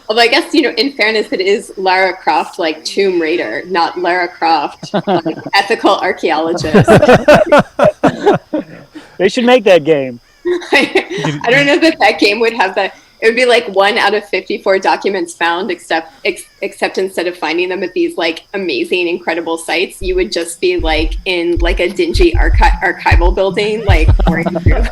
Although I guess, in fairness, it is Lara Croft, like Tomb Raider, not Lara Croft, like ethical archaeologist. They should make that game. I don't know that game would have that. It would be like 1 out of 54 documents found, except instead of finding them at these like amazing, incredible sites, you would just be like in like a dingy archival building, like pouring through.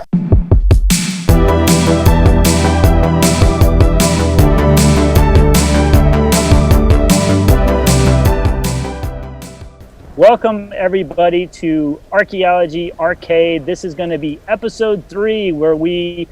Welcome everybody to Archaeology Arcade. This is going to be episode 3 where we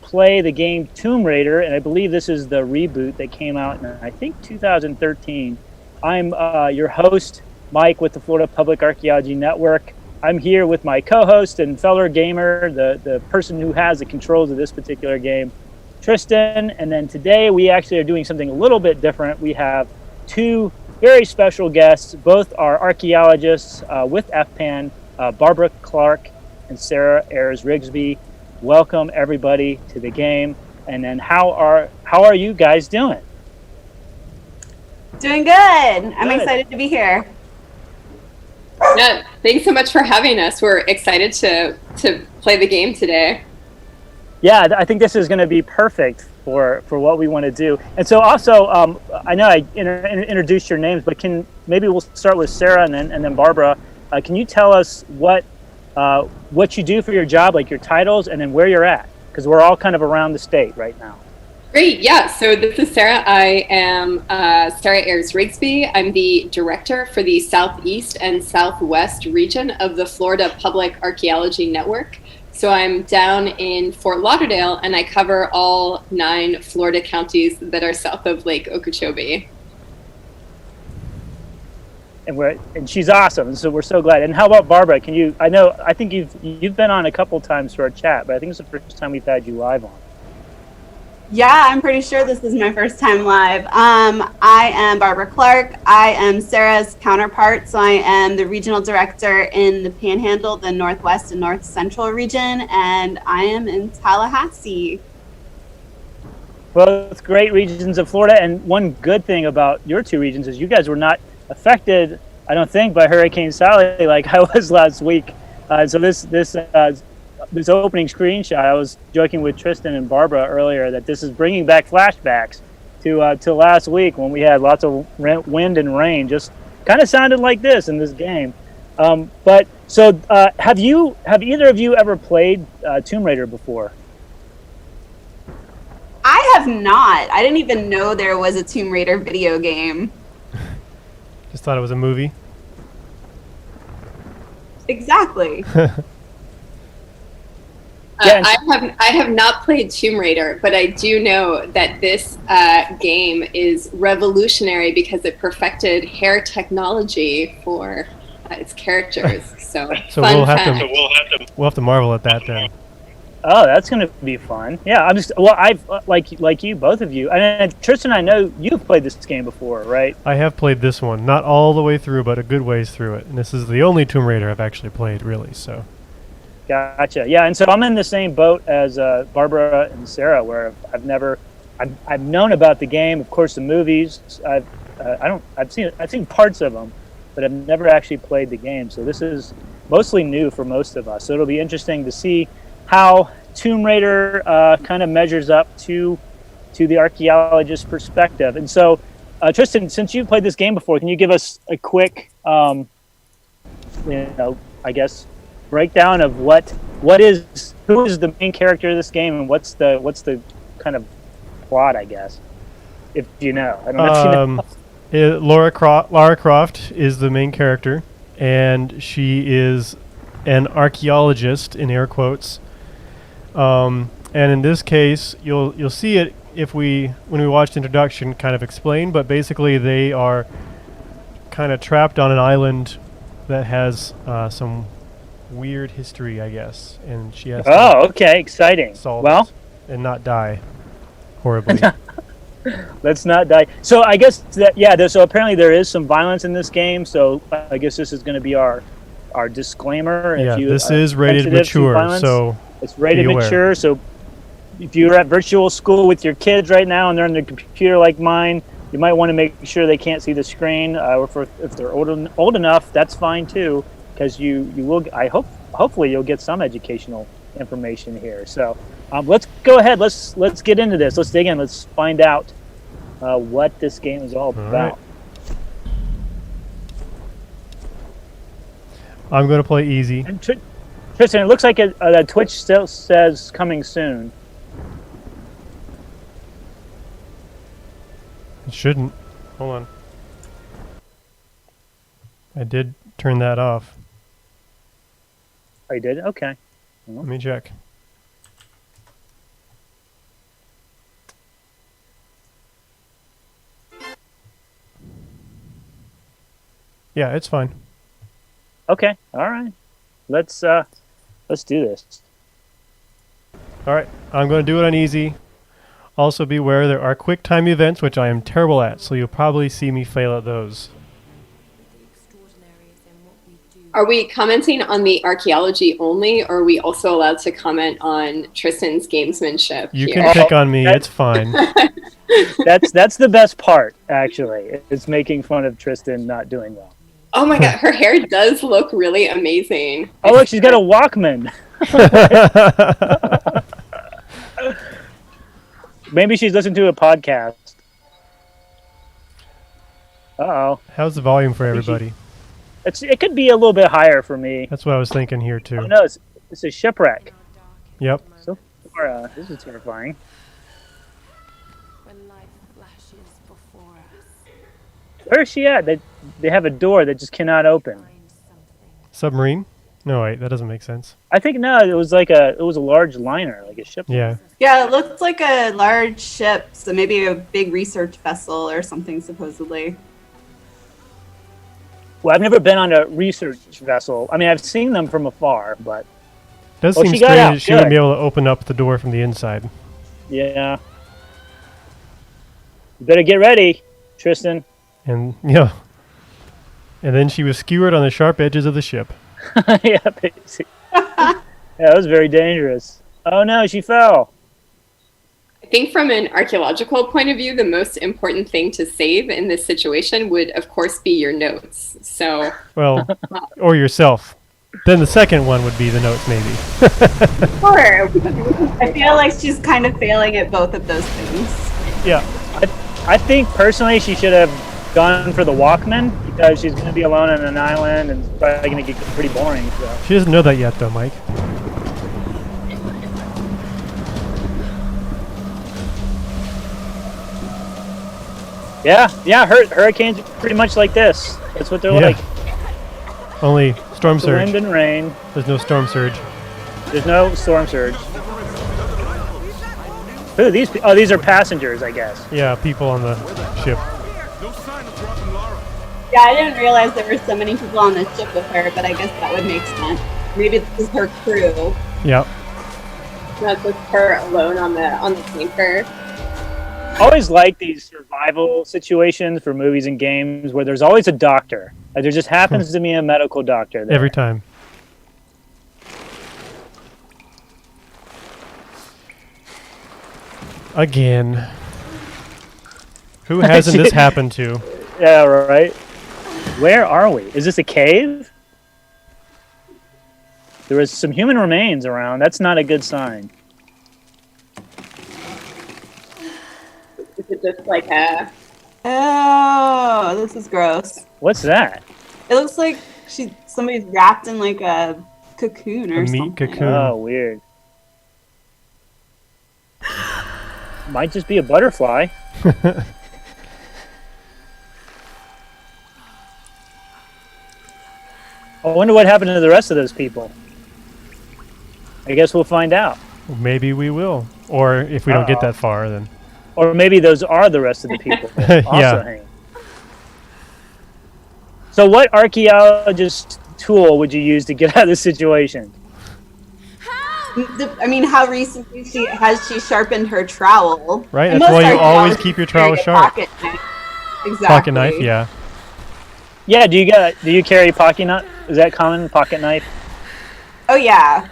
play the game Tomb Raider, and I believe this is the reboot that came out in, I think, 2013. I'm your host, Mike, with the Florida Public Archaeology Network. I'm here with my co-host and fellow gamer, the person who has the controls of this particular game, Tristan. And then today we actually are doing something a little bit different. We have 2 very special guests. Both are archaeologists with FPAN, Barbara Clark and Sara Ayers-Rigsby. Welcome everybody to the game. And then how are you guys doing? Doing good. I'm excited to be here. Yeah, thanks so much for having us. We're excited to play the game today. Yeah, I think this is going to be perfect for what we want to do. And so also, I know I introduced your names, but maybe we'll start with Sara and then Barbara. Can you tell us what you do for your job, like your titles, and then where you're at? Because we're all kind of around the state right now. Great, yeah. So this is Sara. I am Sara Ayers-Rigsby. I'm the director for the Southeast and Southwest region of the Florida Public Archaeology Network. So I'm down in Fort Lauderdale, and I cover all 9 Florida counties that are south of Lake Okeechobee. And she's awesome, so we're so glad. And how about Barbara? I think you've been on a couple times for a chat, but I think it's the first time we've had you live on. Yeah, I'm pretty sure this is my first time live. I am Barbara Clark. I am Sara's counterpart, so I am the regional director in the Panhandle, the Northwest and North Central region, and I am in Tallahassee. Well, it's great regions of Florida, and one good thing about your 2 regions is you guys were not affected, I don't think, by Hurricane Sally like I was last week. So this opening screenshot, I was joking with Tristan and Barbara earlier that this is bringing back flashbacks to last week when we had lots of wind and rain. Just kind of sounded like this in this game. Have either of you ever played Tomb Raider before? I have not. I didn't even know there was a Tomb Raider video game. Just thought it was a movie. Exactly. I have not played Tomb Raider, but I do know that this game is revolutionary because it perfected hair technology for its characters. So we'll have to marvel at that then. Oh, that's going to be fun. Yeah, I've like you, both of you. And Tristan, I know you've played this game before, right? I have played this one, not all the way through, but a good ways through it. And this is the only Tomb Raider I've actually played, really. So. Gotcha. Yeah, and so I'm in the same boat as Barbara and Sara, where I've known about the game, of course, the movies. I've seen parts of them, but I've never actually played the game. So this is mostly new for most of us. So it'll be interesting to see how Tomb Raider kind of measures up to the archaeologist perspective. And so, Tristan, since you've played this game before, can you give us a quick, I guess, breakdown of who is the main character of this game, and what's the kind of plot, I guess, if you know. I don't know if you know. Lara Croft is the main character, and she is an archaeologist in air quotes. And in this case, you'll see it when we watch the introduction kind of explained, but basically they are kind of trapped on an island that has some weird history, I guess, and she has okay, exciting. Well, and not die horribly. Let's not die. So I guess so apparently there is some violence in this game, so I guess this is going to be our disclaimer. Yeah, this is rated mature, so it's rated mature, so if you're at virtual school with your kids right now and they're on their computer like mine, you might want to make sure they can't see the screen. Or if they're old enough, that's fine too, because you will. Hopefully you'll get some educational information here. So let's go ahead. Let's get into this. Let's dig in. Let's find out what this game is all about. Right. I'm going to play easy. And Tristan, it looks like Twitch still says coming soon. It shouldn't. Hold on. I did turn that off. Oh, you did? Okay. Let me check. Yeah, it's fine. Okay. All right. Let's do this. All right, I'm going to do it on easy. Also be aware there are quick time events, which I am terrible at, so you'll probably see me fail at those. Are we commenting on the archaeology only, or are we also allowed to comment on Tristan's gamesmanship You here? can pick on me, it's fine. That's the best part, actually. It's making fun of Tristan not doing well. Oh my god, her hair does look really amazing. Oh, look, she's got a Walkman. Maybe she's listening to a podcast. Uh-oh. How's the volume for everybody? It could be a little bit higher for me. That's what I was thinking here, too. Oh, no, it's a shipwreck. Yep. So far, this is terrifying. When life flashes before us, Where is she at? They have a door that just cannot open. find something. Submarine? No, wait, that doesn't make sense. I think no, it was a large liner, like a ship. Yeah. Yeah, it looked like a large ship, so maybe a big research vessel or something, supposedly. Well, I've never been on a research vessel. I mean, I've seen them from afar, but Does Oh, seem she got strange out, that she wouldn't good. be able to open up the door from the inside. yeah. You better get ready, Tristan. And, yeah. And then she was skewered on the sharp edges of the ship. Yeah, basically. Yeah, that was very dangerous. Oh no, she fell. I think from an archaeological point of view, the most important thing to save in this situation would, of course, be your notes. So, Well, or yourself. Then the second one would be the notes, maybe. sure. I feel like she's kind of failing at both of those things. Yeah. I think personally she should have gone for the Walkman because she's going to be alone on an island and it's probably going to get pretty boring. So. She doesn't know that yet, though, Mike. Yeah, hurricanes are pretty much like this. That's what they're Yeah. like. Only storm It's the wind surge. and rain. There's no storm surge. There's no storm surge. Who are these? Oh, these are passengers, I guess. Yeah, people on the ship. No sign of dropping Lara. Yeah, I didn't realize there were so many people on the ship with her, but I guess that would make sense. Maybe this is her crew. Yep. Not just her alone on the tanker. I always like these survival situations for movies and games where there's always a doctor. Like, there just happens to be a medical doctor there. Every time. Again. Who hasn't this happened to? Yeah, right. Where are we? Is this a cave? There was some human remains around. That's not a good sign. Is it just like a... Oh, this is gross. What's that? It looks like somebody's wrapped in like a cocoon or A meat something. cocoon. Oh, weird. Might just be a butterfly. I wonder what happened to the rest of those people. I guess we'll find out. Maybe we will. Or if we don't get Uh-oh. that far, then. Or maybe those are the rest of the people that also Yeah. hanging. So what archaeologist tool would you use to get out of this situation? I mean, how recently has she sharpened her trowel? Right? And That's most why you always archaeologists keep your trowel carry a sharp. Pocket knife. Exactly. Pocket knife, yeah. Yeah, do you carry pocket knife? Is that common, pocket knife? Oh yeah,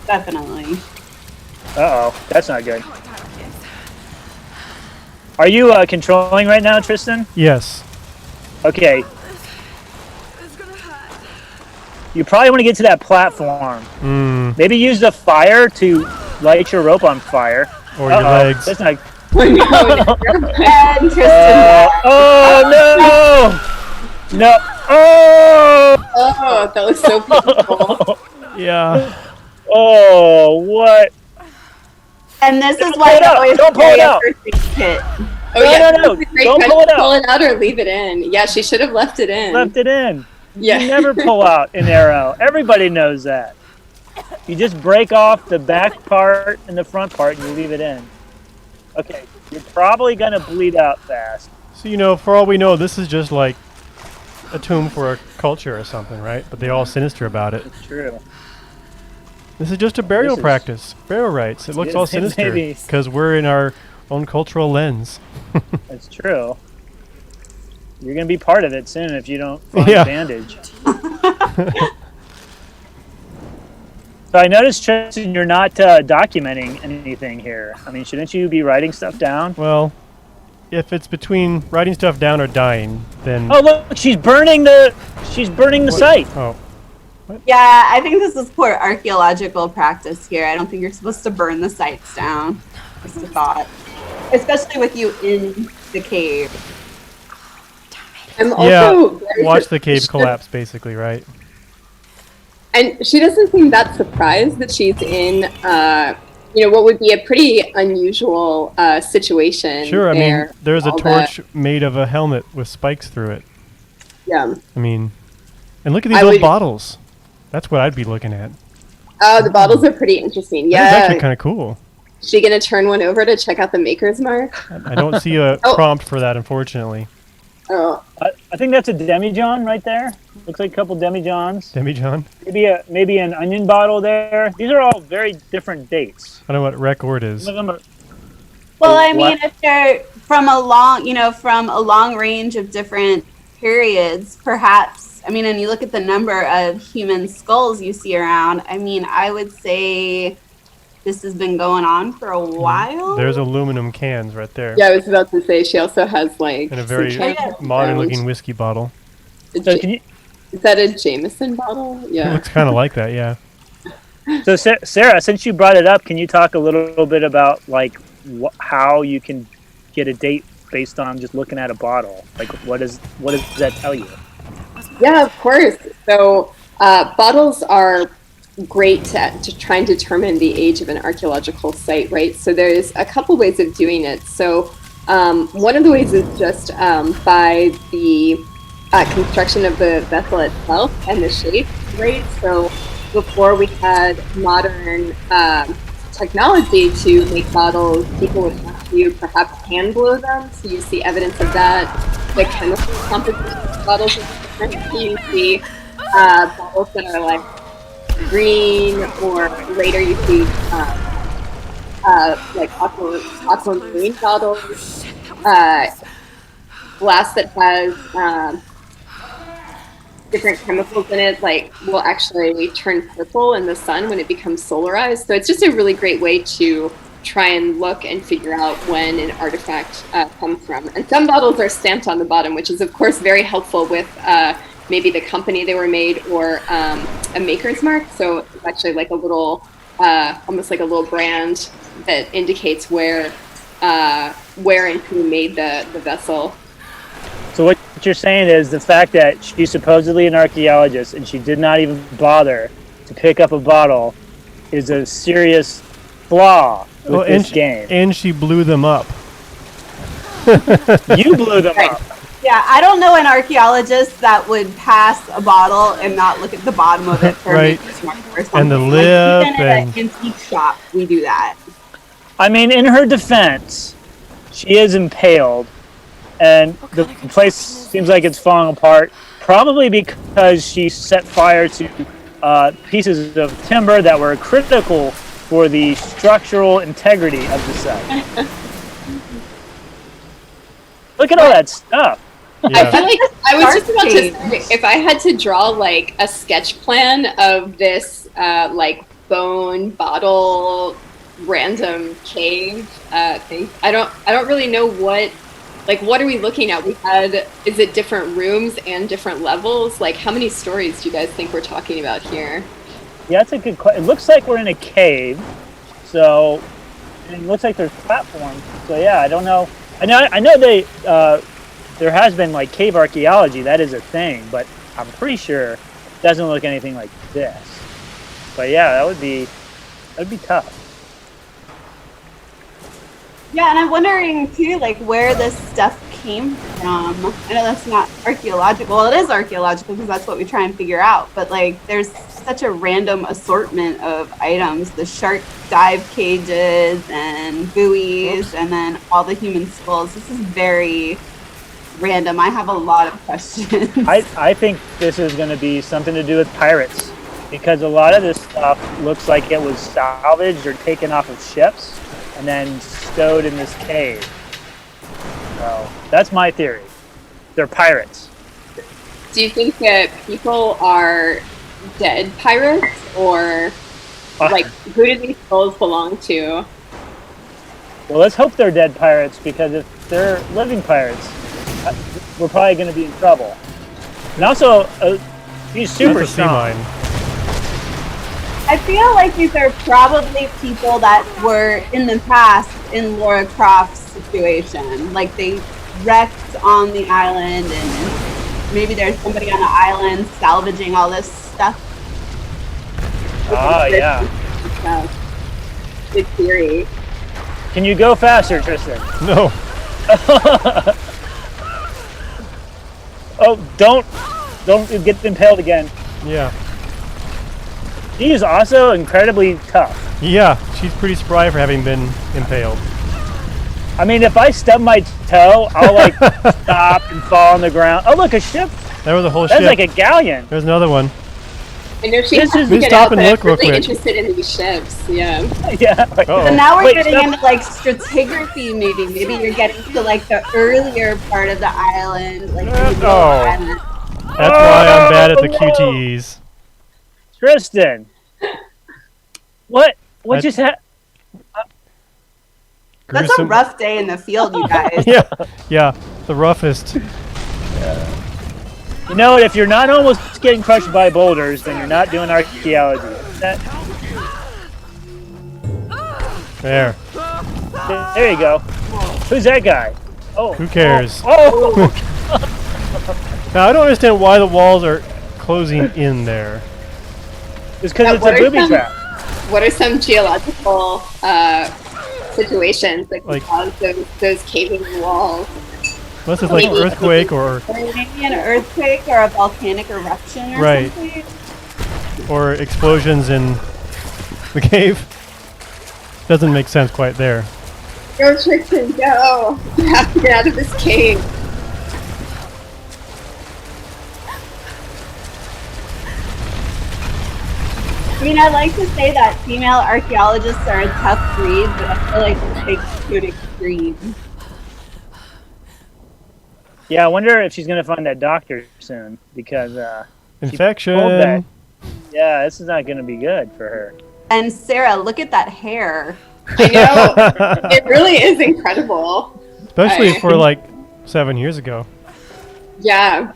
definitely. Uh-oh, that's not good. Are you controlling right now, Tristan? Yes. Okay. It's gonna hurt. You probably want to get to that platform. Maybe use the fire to light your rope on fire. Or your legs. That's not... And Tristan. Oh, no! No. Oh! Oh, that was so beautiful. Yeah. Oh, what? And this is Don't why pull it you out. always Don't pull carry it a out. first aid kit. Oh, No, yeah, no, that no. was a great Don't question. pull it out. Pull it out or leave it in. Yeah, she should have left it in. Left it in. Yeah. You never pull out an arrow. Everybody knows that. You just break off the back part and the front part and you leave it in. Okay, you're probably going to bleed out fast. So, you know, for all we know, this is just like a tomb for a culture or something, right? But they're all sinister about it. It's true. This is just a burial This is- practice. Burial rites. It looks Yes, all sinister maybe. because we're in our own cultural lens. That's true. You're going to be part of it soon if you don't find Yeah. a bandage. So I noticed, Tristan, you're not documenting anything here. I mean, shouldn't you be writing stuff down? Well, if it's between writing stuff down or dying, then... Oh, look, she's burning the site. Oh. Yeah, I think this is poor archaeological practice here. I don't think you're supposed to burn the sites down. Just a thought. Especially with you in the cave. I'm Yeah, also very watch the cave suspicious- collapse, basically, right? And she doesn't seem that surprised that she's in, what would be a pretty unusual situation. Sure, I mean, there's a all torch made of a helmet with spikes through it. Yeah. I mean, and look at these I old would- bottles. That's what I'd be looking at. Oh, the bottles are pretty interesting. That's actually Yeah. kind of cool. She gonna turn one over to check out the maker's mark? I don't see a Oh. prompt for that, unfortunately. Oh, I think that's a demijohn right there. Looks like a couple demijohns. Demi-John? Maybe an onion bottle there. These are all very different dates. I don't know what record is. Some of them are, Well, I What? mean, if they're from a long range of different periods, perhaps, I mean, and you look at the number of human skulls you see around, I mean, I would say this has been going on for a while. There's aluminum cans right there. yeah, I was about to say she also has like And a very some kind of modern-looking round- whiskey bottle. so can you, Is that a Jameson bottle? It Yeah. looks kind of like that, yeah. so Sarah, since you brought it up, can you talk a little bit about like how you can get a date based on just looking at a bottle? Like, what does that tell you? Yeah, of course. So bottles are great to try and determine the age of an archaeological site, right? So there's a couple ways of doing it. So one of the ways is just by the construction of the vessel itself and the shape, right? So before we had modern technology to make bottles, people would have to perhaps hand blow them. So you see evidence of that. The chemical composition of bottles is different. You see bottles that are like green, or later you see like aquamarine bottles, glass that has different chemicals in it, like will actually turn purple in the sun when it becomes solarized. So it's just a really great way to try and look and figure out when an artifact comes from. And some bottles are stamped on the bottom, which is of course very helpful with maybe the company they were made or a maker's mark. So it's actually like a little, almost like a little brand that indicates where and who made the vessel. So what you're saying is the fact that she's supposedly an archaeologist and she did not even bother to pick up a bottle is a serious flaw with this game. And she blew them up. You blew them Right. up. Yeah, I don't know an archaeologist that would pass a bottle and not look at the bottom of it for Right. a maker's mark or something. And the Like, lip even at and- an antique shop, we do that. I mean, in her defense, she is impaled, and the place seems like it's falling apart, probably because she set fire to pieces of timber that were critical for the structural integrity of the site. Look at all that stuff. I Yeah. feel like I was just about to Dark say, if I had to draw like a sketch plan of this like bone bottle random cave thing. I don't really know what are we looking at? Is it different rooms and different levels? Like, how many stories do you guys think we're talking about here? Yeah, that's a good question. It looks like we're in a cave, so and it looks like there's platforms. So yeah, I don't know. I know they there has been like cave archaeology. That is a thing, but I'm pretty sure it doesn't look anything like this. But yeah, that'd be tough. Yeah, and I'm wondering too, like where this stuff came from. I know that's not archaeological. Well, it is archaeological because that's what we try and figure out. But like, there's such a random assortment of items: the shark dive cages and buoys, and then all the human skulls. This is very random. I have a lot of questions. I think this is going to be something to do with pirates, because a lot of this stuff looks like it was salvaged or taken off of ships and then stowed in this cave. So that's my theory. They're pirates. Do you think that people are dead pirates, or like who do these skulls belong to? Well, let's hope they're dead pirates, because if they're living pirates, we're probably going to be in trouble. And also, he's super That's a sea strong. mine. I feel like these are probably people that were in the past in Lara Croft's situation. Like they wrecked on the island, and maybe there's somebody on the island salvaging all this stuff. Ah, yeah. Good theory. Can you go faster, Tristan? No. Oh, don't get impaled again. Yeah. She is also incredibly tough. Yeah, she's pretty spry for having been impaled. I mean, if I stub my toe, I'll like stop and fall on the ground. Oh, look, a ship. That was a whole That's ship. like a galleon. There's another one. I know she This has is- to Please get stop out, and but I'm look real really quick. interested in these ships. Yeah. Yeah. Uh-oh. So now we're Wait, getting stop. into like stratigraphy. Maybe you're getting to like the earlier part of the island, like in the middle Oh. of the island. That's why I'm bad at the Oh, no. QTEs. Tristan. What I- just happened? That's a Gruesome- rough day in the field, you guys. Yeah, the roughest. You know what? If you're not almost getting crushed by boulders, then you're not doing archaeology. There. There you go. Who's that guy? Oh. Who cares? Oh. Now I don't understand why the walls are closing in there. It's because Now, it's what a are booby some- trap. What are some geological situations that Like- cause those caving walls? Unless it's like an Maybe- earthquake or Maybe an earthquake or a volcanic eruption or Right. something. explosions in the cave. Doesn't make sense quite there. Go, Tristan, go! You have to get out of this cave. I mean, I like to say that female archaeologists are a tough breed, but I feel like it takes to an extreme. Yeah, I wonder if she's gonna find that doctor soon, because Infection. that. yeah, this is not gonna be good for her. And Sarah, look at that hair. I know. It really is incredible. Especially I- for like 7 years ago. Yeah.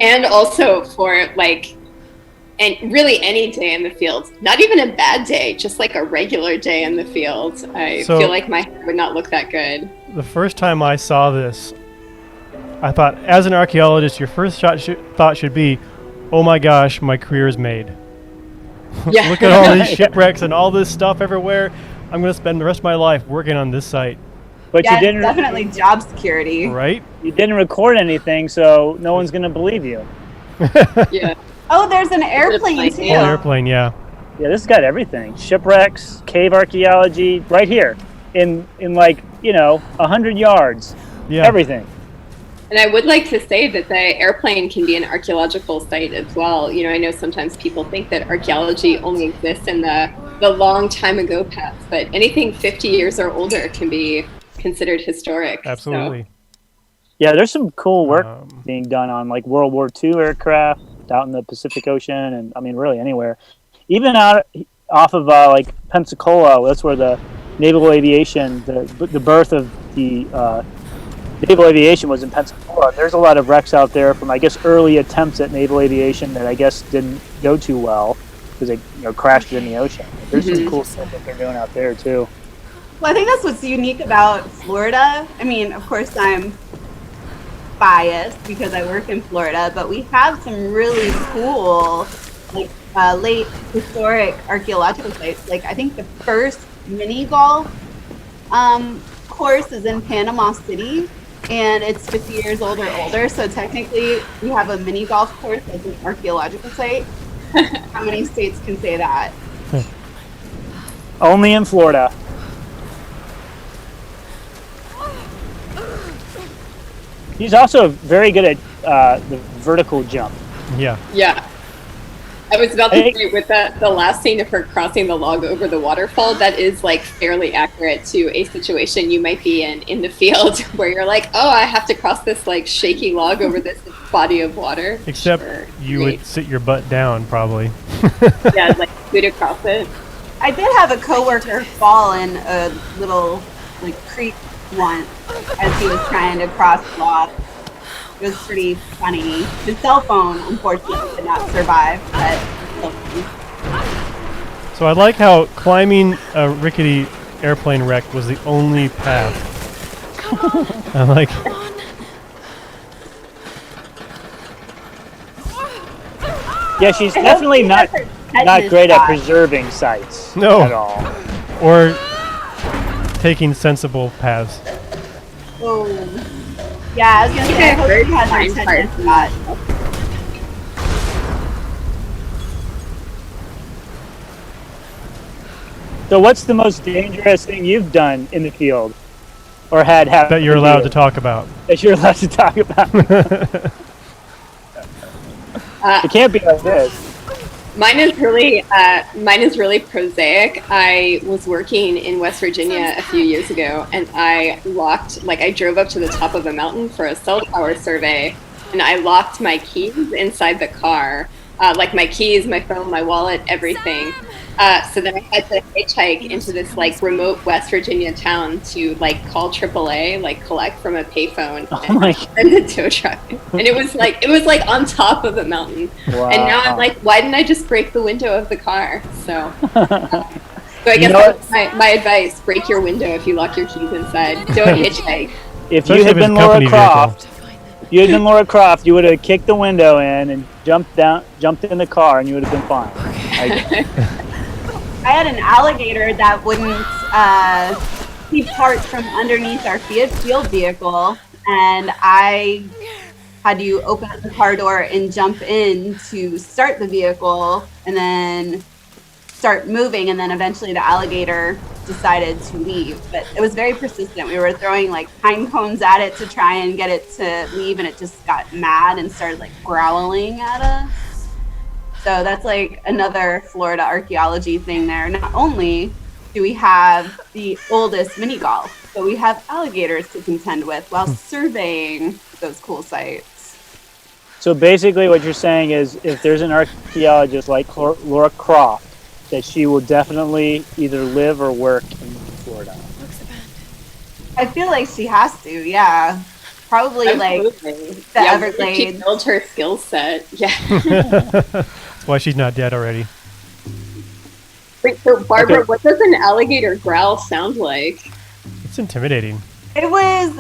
And also for like, and really any day in the field. Not even a bad day, just like a regular day in the field. I So- feel like my hair would not look that good. The first time I saw this, I thought, as an archaeologist, your first thought should be, oh my gosh, my career is made. Yeah. Look at all these shipwrecks and all this stuff everywhere. I'm going to spend the rest of my life working on this site, But Yeah, you didn't. definitely job security. right? You didn't record anything, so no one's gonna believe you. Yeah. Oh, there's an airplane Airplane, too. yeah. Oh, airplane, yeah. Yeah, this has got everything: shipwrecks, cave archaeology, right here, in like 100 yards. Yeah. Everything. And I would like to say that the airplane can be an archaeological site as well. You know, I know sometimes people think that archaeology only exists in the long time ago past, but anything 50 years or older can be considered historic. so- Absolutely. Yeah, there's some cool work Um, being done on like World War II aircraft out in the Pacific Ocean, and I mean really anywhere. Even out off of like Pensacola. That's where the naval aviation, the birth of the naval aviation was in Pensacola. There's a lot of wrecks out there from, I guess, early attempts at naval aviation that I guess didn't go too well because they crashed in the ocean. But there's some cool stuff that they're doing out there too. Well, I think that's what's unique about Florida. I mean, of course, I'm biased because I work in Florida, but we have some really cool, like, late historic archaeological sites. Like, I think the first mini golf course is in Panama City, and it's 50 years old or older. So technically, we have a mini golf course as an archaeological site. How many states can say that? Only in Florida. He's also very good at the vertical jump. Yeah. Yeah. I was about to say, with the last scene of her crossing the log over the waterfall, that is like fairly accurate to a situation you might be in the field where you're like, oh, I have to cross this like shaky log over this body of water. Except Sure, you great. would sit your butt down, probably. Yeah, like scoot across it. I did have a coworker fall in a little like creek once as he was trying to cross the log. It was pretty funny. His cell phone, unfortunately, did not survive, but still funny. So I like how climbing a rickety airplane wreck was the only path. I like. Yeah, she's definitely not great at preserving sites No. at all. Or taking sensible paths. Oh. Yeah, I was gonna say, I hope Very you had fine your attention to that. So what's the most dangerous thing you've done in the field? Or had happened That you're allowed to talk about. That you're allowed to talk about. It can't be like this. Mine is really prosaic. I was working in West Virginia a few years ago, and I drove up to the top of a mountain for a cell tower survey, and I locked my keys inside the car, like my keys, my phone, my wallet, everything. So then I had to hitchhike into this like remote West Virginia town to like call AAA, like collect from a payphone, and a tow truck. And it was like on top of a mountain. Wow. And now I'm like, why didn't I just break the window of the car? So I guess that's my advice: break your window if you lock your keys inside. Don't hitchhike. If Especially you had if it's been a company Lara Croft, you would have kicked the window in and jumped in the car, and you would have been fine. I had an alligator that wouldn't keep parts from underneath our field vehicle, and I had to open up the car door and jump in to start the vehicle and then start moving, and then eventually the alligator decided to leave. But it was very persistent. We were throwing like pine cones at it to try and get it to leave, and it just got mad and started like growling at us. So that's like another Florida archaeology thing there. Not only do we have the oldest mini golf, but we have alligators to contend with while surveying those cool sites. So basically what you're saying is if there's an archaeologist like Lara Croft, that she will definitely either live or work in Florida. I feel like she has to, yeah. Probably Absolutely. like the Everglades. She built her skill set. Yeah. That's why she's not dead already. Wait, so Barbara, what does an alligator growl sound like? It's intimidating. It was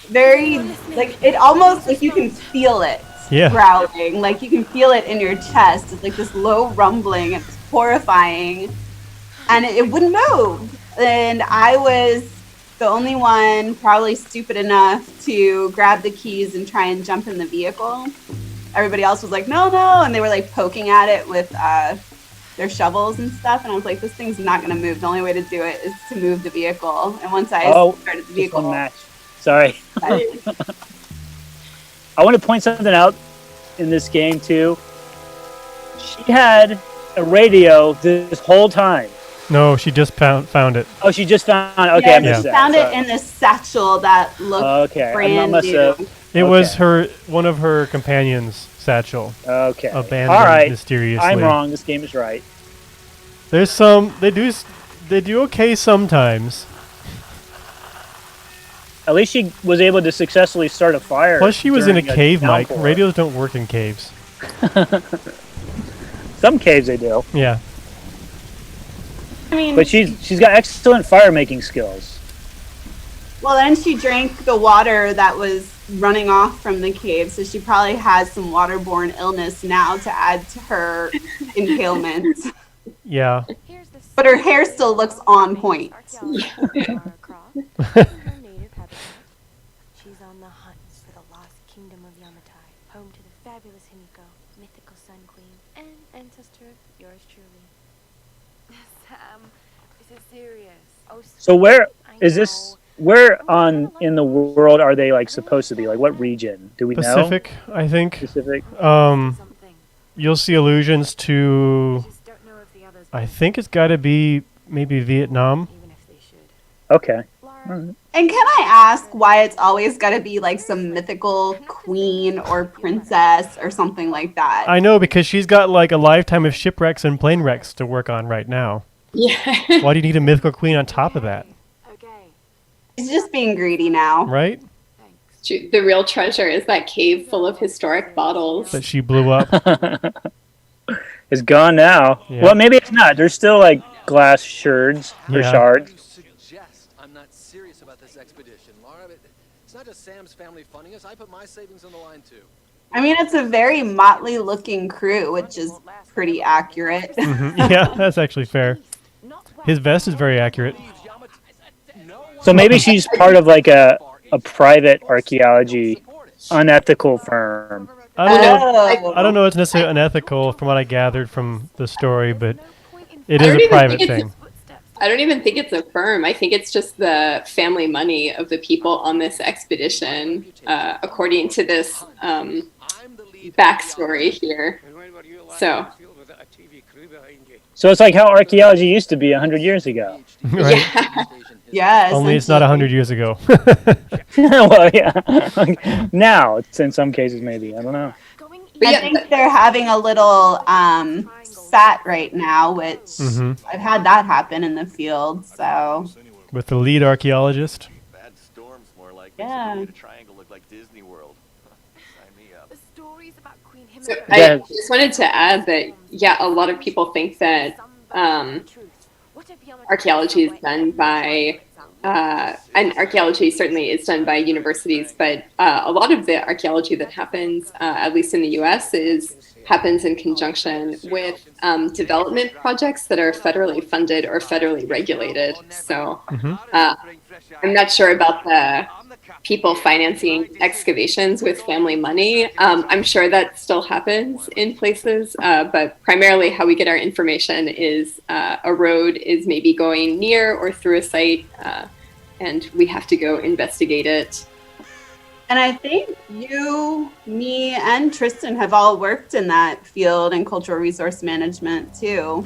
very, like, it almost, like, you can feel it growling. Like, you can feel it in your chest. It's like this low rumbling. It's horrifying. And it wouldn't move. And I was the only one probably stupid enough to grab the keys and try and jump in the vehicle. Everybody else was like, no, and they were like poking at it with their shovels and stuff, and I was like, this thing's not going to move. The only way to do it is to move the vehicle. And once I started the vehicle, match. Sorry. I want to point something out in this game too. She had a radio this whole time. No, she just found it. Oh, she just found it. Okay, yeah, I missed that. Found it in this satchel that looked brand new. It was one of her companions' satchel. Okay. Abandoned all right. mysteriously. I'm wrong. This game is right. There's some. They do okay sometimes. At least she was able to successfully start a fire. Plus, she was in a cave, Mike. downpour. Radios don't work in caves. Some caves they do, Yeah. I mean, but she's got excellent fire making skills. well, then she drank the water that was running off from the cave, so she probably has some waterborne illness now to add to her impalement. Yeah. Here's the But her hair still looks on point. Archaeologist Lara Croft in her native habitat. She's on the hunt for the lost kingdom of Yamatai, home to the fabulous Himiko, mythical Sun Queen, and ancestor of yours truly. Sam, this is serious. Oh, So where I is this? Where on in the world are they like supposed to be? Like what region? Do we know? Pacific, I think. Pacific. something. You'll see allusions to. Just don't know if the others I think it's got to be maybe Vietnam. even if they should. Okay. Lara, And can I ask why it's always got to be like some mythical queen or princess or something like that? I know, because she's got like a lifetime of shipwrecks and plane wrecks to work on right now. Yeah. Why do you need a mythical queen on top of that? okay, She's just being greedy now. Right? thanks. The real treasure is that cave full of historic bottles. That she blew up. It's gone now. Yeah. Well, maybe it's not. There's still like glass shards or Yeah. shards. Suggest I'm not serious about this expedition, Lara. It's not just Sam's family funding us. I put my savings on the line too. I mean, it's a very motley looking crew, which is pretty accurate. Mhm. Yeah, that's actually fair. His vest is very accurate. So maybe she's part of like a private archaeology unethical firm. I don't know. Oh. I don't know. It's necessarily unethical from what I gathered from the story, but it I is don't a even private think it's thing. I don't even think it's a firm. I think it's just the family money of the people on this expedition, according to this backstory here. So, So it's like how archaeology used to be 100 years ago. Right? yeah. Yes. Only it's not 100 years ago. Well, yeah. Like, now, it's in some cases, maybe. I don't know. But I yeah, think they're having a little spat right now, which Mhm. I've had that happen in the field. So With the lead archaeologist. Bad storms, more like. Yeah. Made a triangle look like Disney World. Sign me up. The stories about Queen So Himiko. I Yeah. just wanted to add that, yeah, a lot of people think that archaeology is done by, and archaeology certainly is done by universities, but a lot of the archaeology that happens, at least in the US, happens in conjunction with development projects that are federally funded or federally regulated. So I'm not sure about the people financing excavations with family money. I'm sure that still happens in places, but primarily how we get our information is a road is maybe going near or through a site, and we have to go investigate it. And I think you, me, and Tristan have all worked in that field in cultural resource management too.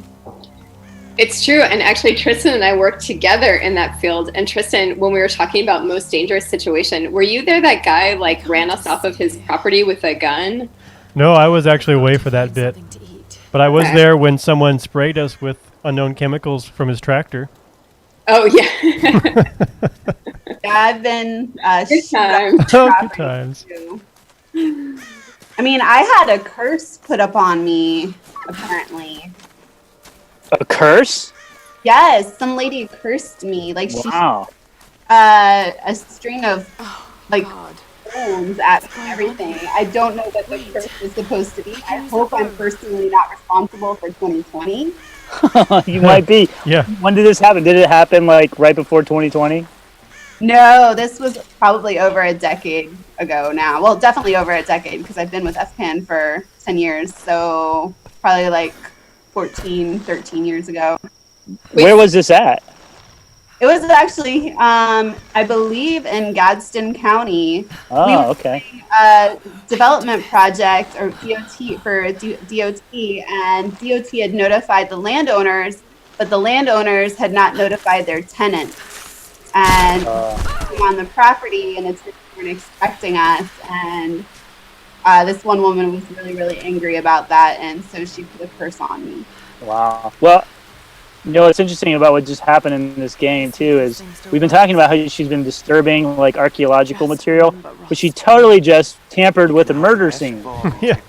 It's true. And actually, Tristan and I worked together in that field. And Tristan, when we were talking about most dangerous situation, were you there? That guy like ran us off of his property with a gun? No, I was actually away for that bit. But I was Okay. there when someone sprayed us with unknown chemicals from his tractor. Oh, yeah. Yeah, I've been Good shoot up time. for Oh, traffic, good times. too. I mean, I had a curse put up on me, apparently. A curse? Yes, some lady cursed me. Like Wow. a string of like stones at me and everything. I don't know what the curse is supposed to be. I hope I'm personally not responsible for 2020. You might be. Yeah. When did this happen? Did it happen like right before 2020? No, this was probably over a decade ago now. Well, definitely over a decade because I've been with FPAN for 10 years. So probably like 14, 13 years ago. Where was this at? It was actually, I believe, in Gadsden County. Oh, okay. A development project or DOT for DOT, and DOT had notified the landowners, but the landowners had not notified their tenants. And came on the property, and it's weren't expecting us. And this one woman was really, really angry about that, and so she put a curse on me. Wow. Well, You know what's interesting about what just happened in this game too is we've been talking about how she's been disturbing like archaeological material, but she totally just tampered with a murder scene. Yeah.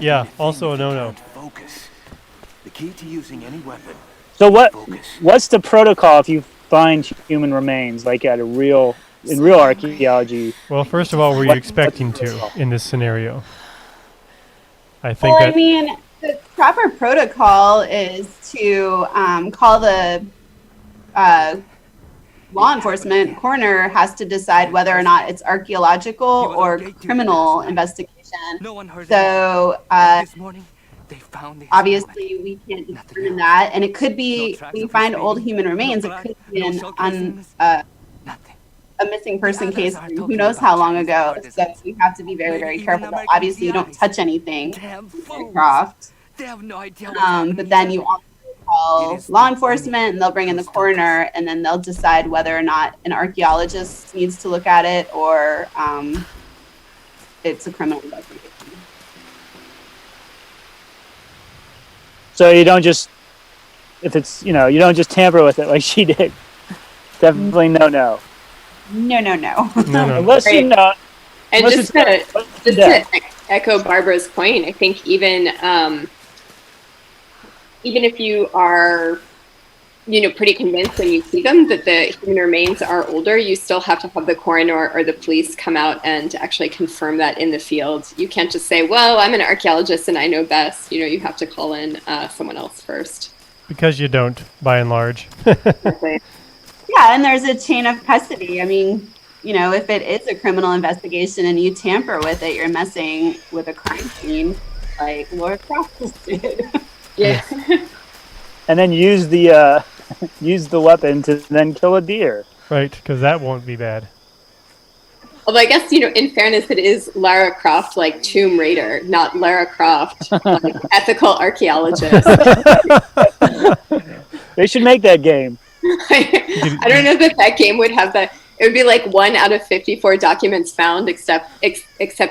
Yeah, also a no-no. Focus. The key to using any weapon. So what's the protocol if you find human remains like in real archaeology? Well, first of all, were you expecting to in this scenario? I think Well, I mean, the proper protocol is to call the law enforcement. Coroner has to decide whether or not it's archaeological or criminal investigation. So obviously we can't determine that, and it could be when you find old human remains, it could be a missing person case from who knows how long ago. So we have to be very, very careful. But obviously, you don't touch anything, Lara Croft. But then you also call law enforcement, and they'll bring in the coroner, and then they'll decide whether or not an archaeologist needs to look at it or it's a criminal investigation. So you don't just, if it's, you don't just tamper with it like she did. Definitely no. No. Unless you know. And just to echo Barbara's point, I think even if you are, pretty convinced when you see them that the human remains are older, you still have to have the coroner or the police come out and actually confirm that in the field. You can't just say, well, I'm an archaeologist and I know best. You have to call in someone else first. Because you don't, by and large. Exactly. Yeah, and there's a chain of custody. I mean, if it is a criminal investigation and you tamper with it, you're messing with a crime scene like Lara Croft did. Yeah. And then use the weapon to then kill a deer. Right, because that won't be bad. Although I guess, in fairness, it is Lara Croft, like Tomb Raider, not Lara Croft, like ethical archaeologist. They should make that game. I don't know that game would have that. It would be like 1 out of 54 documents found, except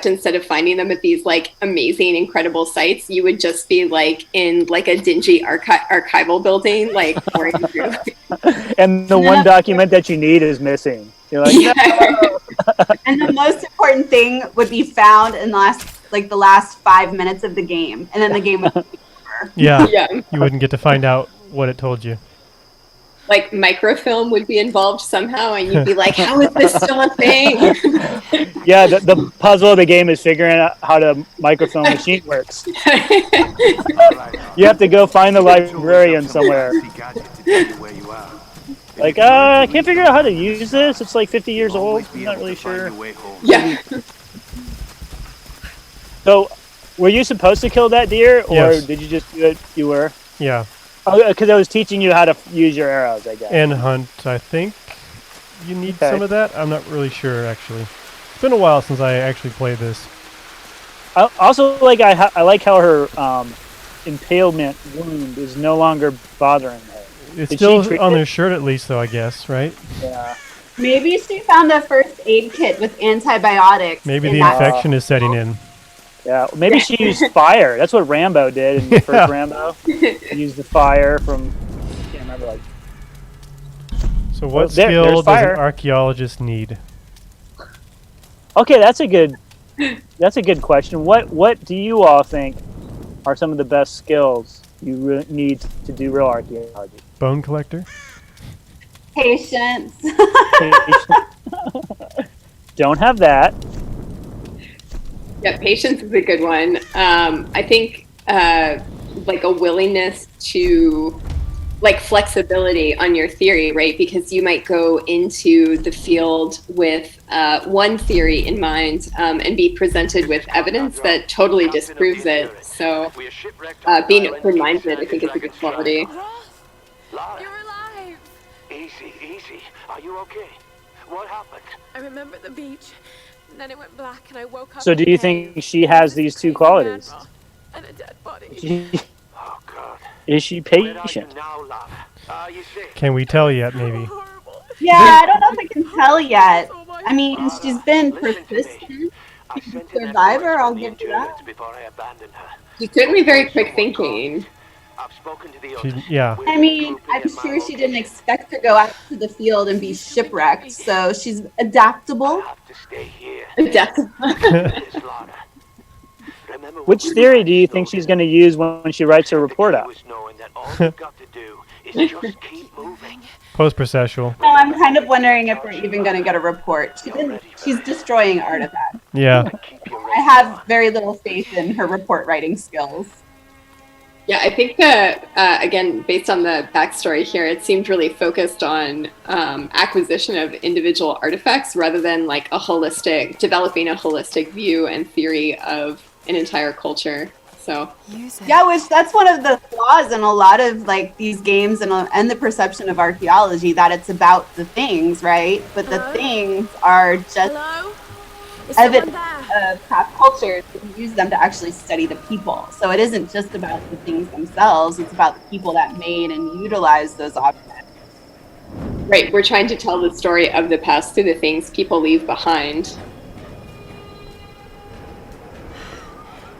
instead of finding them at these like amazing, incredible sites, you would just be like in like a dingy archival building, like pouring through. And the one document that you need is missing. You're like, no. And the most important thing would be found in the last 5 minutes of the game, and then the game would be over. Yeah. You wouldn't get to find out what it told you. Like microfilm would be involved somehow, and you'd be like, how is this still a thing? Yeah, the puzzle of the game is figuring out how the microfilm machine works. You have to go find the librarian somewhere. Like, I can't figure out how to use this. It's like 50 years old. I'm not really sure. Yeah. So, were you supposed to kill that deer, or Yes. did you just do it? You were? Yeah. Oh, because I was teaching you how to use your arrows, I guess. And hunt, I think you need some of that. I'm not really sure, actually. It's been a while since I actually played this. I also like I like how her impalement wound is no longer bothering her. It's Did still she treat on it? their shirt at least, though, I guess, right? Yeah. Maybe she found a first aid kit with antibiotics. Maybe in the that- infection is setting in. Yeah, maybe she used fire. That's what Rambo did in the first Rambo. He used the fire from, I can't remember, like. So what Well, skill there's does fire. an archaeologist need? Okay, that's a good question. What do you all think are some of the best skills you need to do real archaeology? Bone collector? Patience. Don't have that. Yeah, patience is a good one. I think like a willingness to, like flexibility on your theory, right? Because you might go into the field with one theory in mind and be presented with evidence that totally disproves it. So being open-minded, I think, is a good quality. Lara, you're alive! Easy. Are you okay? What happened? I remember the beach, and then it went black, and I woke up. So do you think she has these two qualities? And a dead body. Oh, God. Is she Where are you patient? now, Lara? Are you safe? Can we tell yet, maybe? Horrible. Yeah, I don't know if I can tell yet. I mean, she's been Listen to me. persistent. I sent in Survivor, SOS I'll from the give you insurance that. before I abandoned her. She's certainly very quick thinking. I've spoken to the She, others. yeah. I mean, I'm sure she didn't expect to go out to the field and be shipwrecked, so she's adaptable. I have to stay here. Definitely. Miss Lara. Remember what Which we theory tried do you to think do she's then? going to use when she writes her The report key up? was knowing that all we've got to do is just keep moving. Post-processual. No, I'm kind of wondering if we're even going to get a report. She's destroying artifacts. Yeah. Keep your I have very little faith in her report writing skills. Yeah, I think that, again, based on the backstory here, it seemed really focused on acquisition of individual artifacts rather than like developing a holistic view and theory of an entire culture. So Yeah, which that's one of the flaws in a lot of like these games and the perception of archaeology, that it's about the things, right? But the things are just Hello? Is evidence someone there? of past cultures. We use them to actually study the people. So it isn't just about the things themselves, it's about the people that made and utilized those objects. right, we're trying to tell the story of the past through the things people leave behind.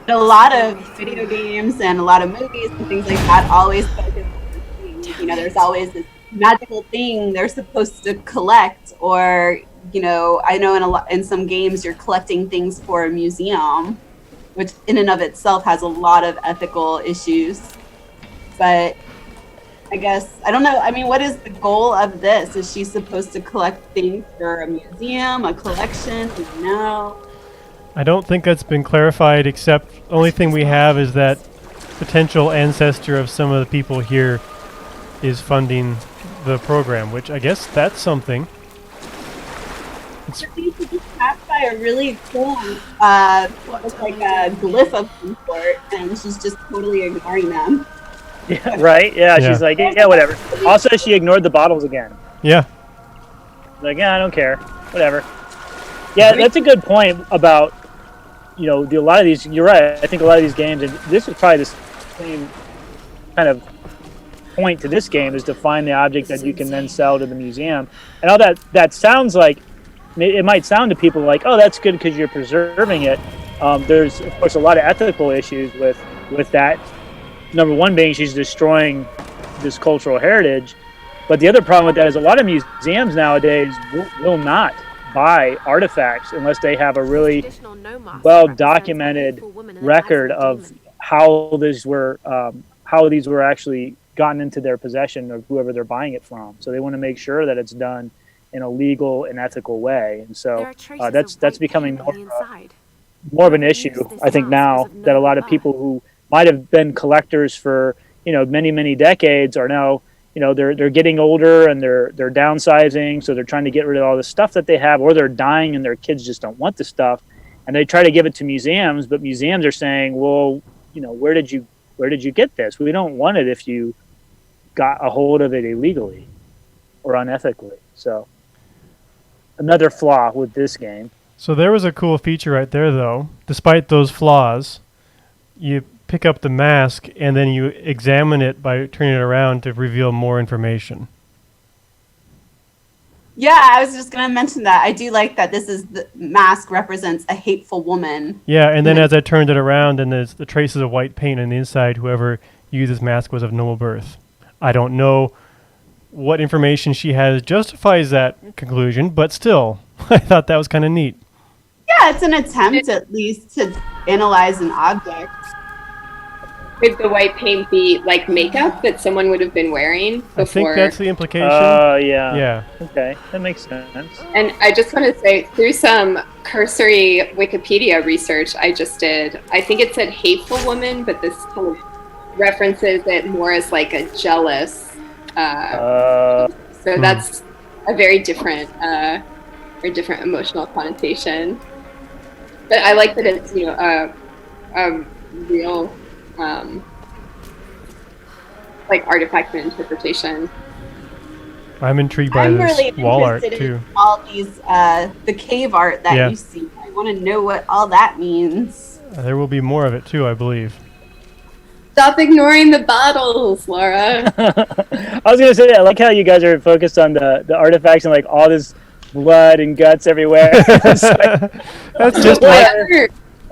A lot of video games and a lot of movies and things like that always focus on the things. You know, there's always this magical thing they're supposed to collect, or you know, I know in some games you're collecting things for a museum, which in and of itself has a lot of ethical issues. But I guess I don't know. I mean, what is the goal of this? Is she supposed to collect things for a museum, a collection? No. I don't think that's been clarified, except the only thing we have is that potential ancestor of some of the people here is funding the program, which I guess that's something. She just passed by a really cool, what looks like a glyph of some sort, and she's just totally ignoring them. Yeah, right? Yeah, Yeah. she's like, yeah, whatever. Also, she ignored the bottles again. Yeah. Like, yeah, I don't care. Whatever. Yeah, that's a good point about, you know, a lot of these, you're right, I think a lot of these games, and this is probably the same kind of point to this game, is to find the object that you can then sell to the museum. And all that sounds like, it might sound to people like, oh, that's good because you're preserving it. There's, of course, a lot of ethical issues with that. Number one being she's destroying this cultural heritage. But the other problem with that is a lot of museums nowadays will not buy artifacts unless they have a really well-documented record of how these were actually gotten into their possession of whoever they're buying it from. So they want to make sure that it's done in a legal and ethical way, and so that's becoming more of an issue, I think, now, that a lot of people who might have been collectors for, you know, many decades are now, you know, they're getting older and they're downsizing, so they're trying to get rid of all the stuff that they have, or they're dying and their kids just don't want the stuff, and they try to give it to museums, but museums are saying, well, you know, where did you get this? We don't want it if you got a hold of it illegally or unethically. So another flaw with this game. So there was a cool feature right there, though. Despite those flaws, you pick up the mask and then you examine it by turning it around to reveal more information. Yeah, I was just going to mention that. I do like that the mask represents a hateful woman. Yeah, and then as I turned it around, and there's the traces of white paint on the inside, whoever used this mask was of noble birth. I don't know what information she has justifies that conclusion, but still, I thought that was kind of neat. Yeah, it's an attempt at least to analyze an object. Could the white paint be like makeup that someone would have been wearing before? I think that's the implication. Yeah. Yeah. Okay, that makes sense. And I just want to say, through some cursory Wikipedia research I just did, I think it said hateful woman, but this kind of references it more as like a jealous. So that's a very different emotional connotation. But I like that it's, you know, a real like artifact and interpretation. I'm intrigued by I'm this really wall art interested too. in all these the cave art that you see. I want to know what all that means. There will be more of it too, I believe. Stop ignoring the bottles, Lara. I was gonna say, I like how you guys are focused on the artifacts and like all this blood and guts everywhere. That's just like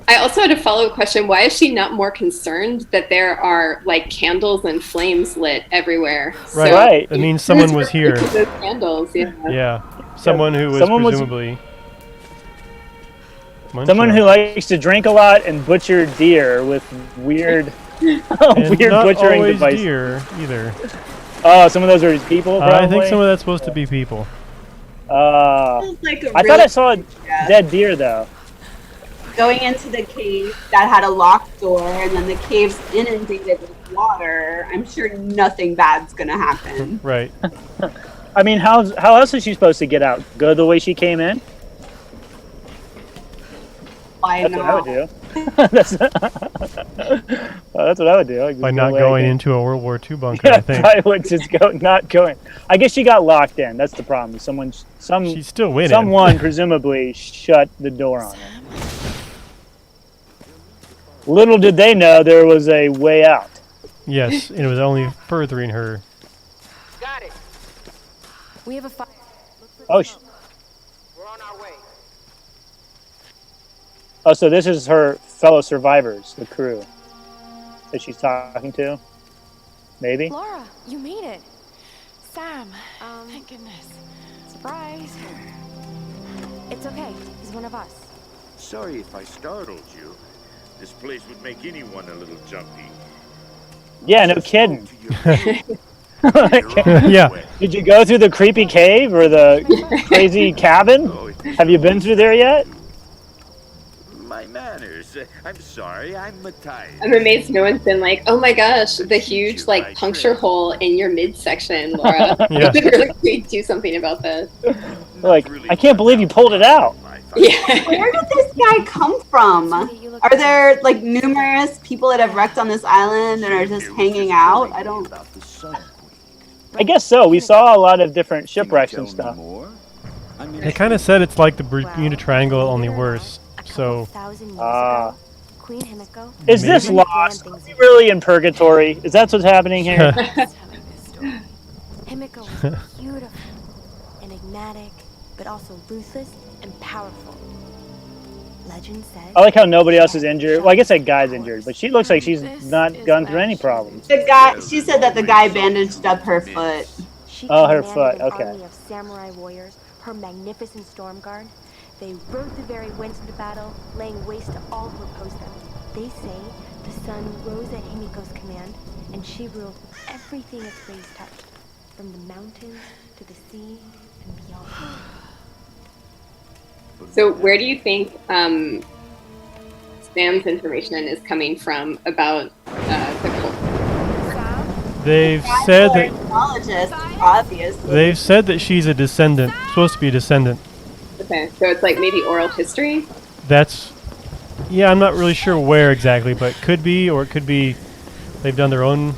I also had a follow-up question. Why is she not more concerned that there are like candles and flames lit everywhere? Right. Right. That means someone was here. Those candles, yeah. Yeah. Someone who was Someone was- presumably. Someone who likes to drink a lot and butcher deer with weird, and weird not butchering always devices. deer either. Oh, some of those are people. Probably? I think some of that's supposed to be people. Feels like a I thought really- I saw a dead deer though. going into the cave that had a locked door, and then the cave's inundated with water. I'm sure nothing bad's gonna happen. Right. I mean, how else is she supposed to get out? Go the way she came in? Why That's what I not? would do. that's, well, that's what I would do. I'd just By go not the way I going came. into a World War II bunker, I Yeah, think. probably would just go, not going. I guess she got locked in. That's the problem. She's still winning. Someone presumably shut the door on her. Little did they know there was a way out. Yes, and it was only furthering her. Got it. We have a fire. Oh, We're on our way. oh, so this is her fellow survivors, the crew that she's talking to. Maybe. Lara, you made it. Sam. Thank goodness. Surprise. It's okay. He's one of us. Sorry if I startled you. This place would make anyone a little jumpy. Yeah, no kidding. Yeah. Did you go through the creepy cave or the crazy cabin? Have you been through there yet? My manners. I'm sorry, I'm Matthias. I'm amazed no one's been like, oh my gosh, the huge like puncture hole in your midsection, Laura. Yeah. Really do something about that. Like, I can't believe you pulled it out. Yeah. Where did this guy come from? Are there like numerous people that have wrecked on this island and are just hanging out? I don't. I guess so. We saw a lot of different shipwrecks and stuff. They kind of said it's like the Bermuda Triangle, only worse. So, Queen Himiko. Is this Maybe? lost? Are we really in purgatory? Is that what's happening here? Himiko was beautiful, enigmatic, but also ruthless and powerful. Legend says. I like how nobody else is injured. Well, I guess that guy's injured, but she looks like she's not gone through any problems. The guy. She said that the guy bandaged up her foot. She Oh, her commanded foot, an okay. army of samurai warriors, her magnificent storm guard. They rode the very winds into battle, laying waste to all who opposed them. They say the sun rose at Himiko's command, and she ruled everything its rays touched, from the mountains to the sea and beyond. So where do you think Sam's information is coming from about the cult? they've said that Archaeologist, obviously. they've said that she's a descendant, supposed to be a descendant. Okay, so it's like maybe oral history? That's, yeah, I'm not really sure where exactly, but could be, or it could be they've done their own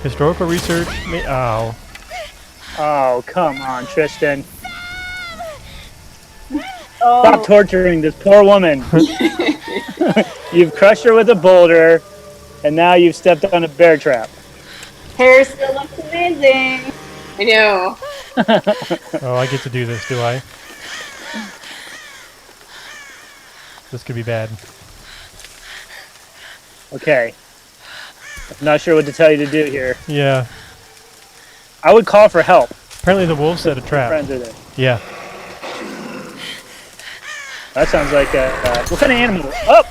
historical research. Oh, Oh, come on, Tristan. Oh, Stop torturing this poor woman. You've crushed her with a boulder, and now you've stepped on a bear trap. hair still looks amazing. I know. oh, I get to do this, do I? This could be bad. Okay. I'm not sure what to tell you to do here. Yeah. I would call for help. Apparently the wolf set a trap. Friends are there. Yeah. That sounds like a... what kind of animal? Oh!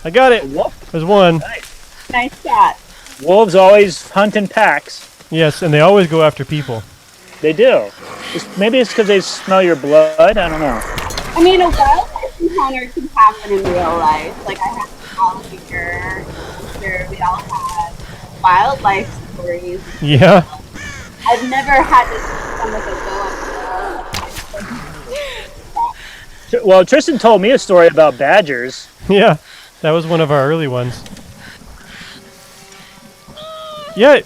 I got it. Wolf. There's one. Nice shot. Wolves always hunt in packs. Yes, and they always go after people. They do. Maybe it's because they smell your blood. I don't know. I mean, a wildlife encounter can happen in real life. Like, I had an alligator. Sure, we all had wildlife stories. Yeah. I've never had to come with a bow. Well, Tristan told me a story about badgers. Yeah. That was one of our early ones. Yeah.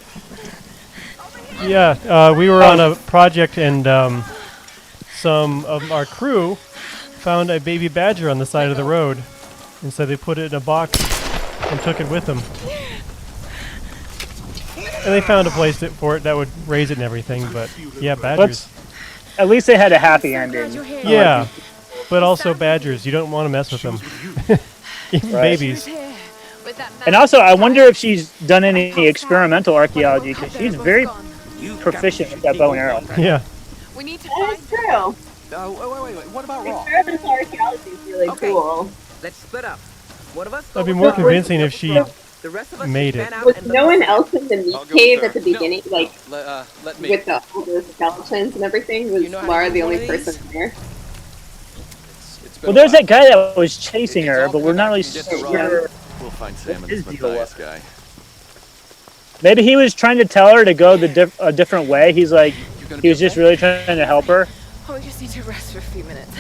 Yeah, we were on a project and some of our crew found a baby badger on the side of the road. And so they put it in a box and took it with them. And they found a place for it that would raise it and everything, but yeah, badgers. At least they had a happy ending. Yeah, but also badgers. You don't want to mess with them. Even Right. babies. And also, I wonder if she's done any experimental archaeology because she's very proficient with that bow and arrow. Yeah. We need to That is true. Wait. What about Roth? Experimental archaeology is really cool. Let's split up. One of us. That'd be more convincing if she The rest of us made it. fan out Was and no one else in the meat I'll go cave with at the her. beginning, like Let me. with all the skeletons and everything? Was You know how to Lara use the one only of person these? there? It's been Well, a there's while. that guy that was chasing her, It's but all we're not coming really back to you. Just sure. We'll find Sam and his this deal Matthias was. guy. Maybe he was trying to tell her to go a different way. He's like, You're gonna he be was just okay? really trying to help her. Oh, we just need to rest for a few minutes.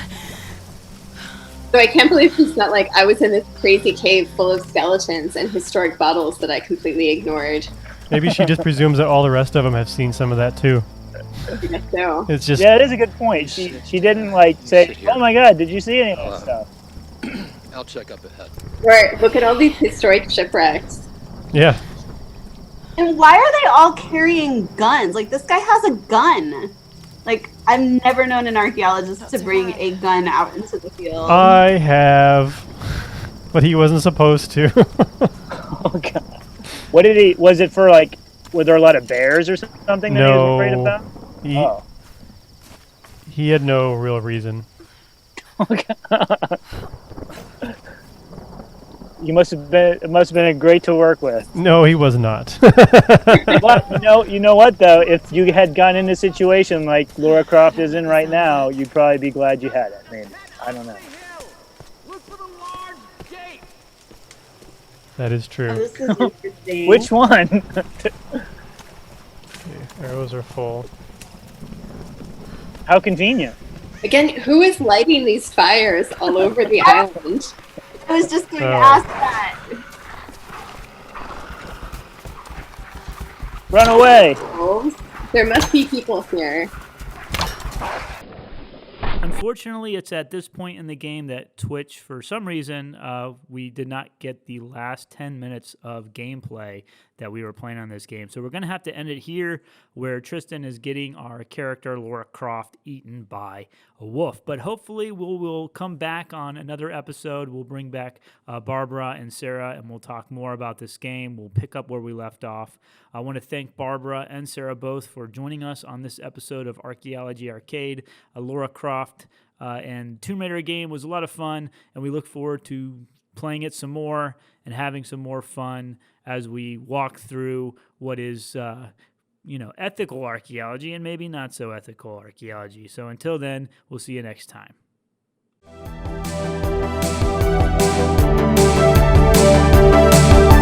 So I can't believe she's not like, I was in this crazy cave full of skeletons and historic bottles that I completely ignored. Maybe she just presumes that all the rest of them have seen some of that too. I guess so. It's just Yeah, it is a good point. She didn't like say, "Oh my God, did you see any of that stuff?" I'll check up ahead. Or look at all these historic shipwrecks. yeah. And why are they all carrying guns? Like, this guy has a gun. Like, I've never known an archaeologist to bring a gun out into the field. I have, but he wasn't supposed to. Oh God. What did he? Was it for like? Were there a lot of bears or something that he was afraid No. about? he, Oh. he had no real reason. You must have been. It must have been great to work with. No, he was not. But you know what though? If you had gotten in a situation like Lara Croft is in right now, you'd probably be glad you had it. Maybe. I don't know. Look for the large gate. That is Oh, true. this is interesting. Which one? Arrows are full. How convenient. Again, who is lighting these fires all over the island? I was just going to Oh. ask that. Run away. There must be people here. Unfortunately, it's at this point in the game that Twitch, for some reason, we did not get the last 10 minutes of gameplay that we were playing on this game. So we're going to have to end it here where Tristan is getting our character, Lara Croft, eaten by a wolf. But hopefully we'll come back on another episode. We'll bring back Barbara and Sara, and we'll talk more about this game. We'll pick up where we left off. I want to thank Barbara and Sara both for joining us on this episode of Archaeology Arcade. Lara Croft and Tomb Raider game was a lot of fun, and we look forward to playing it some more and having some more fun as we walk through what is, ethical archaeology and maybe not so ethical archaeology. So until then, we'll see you next time.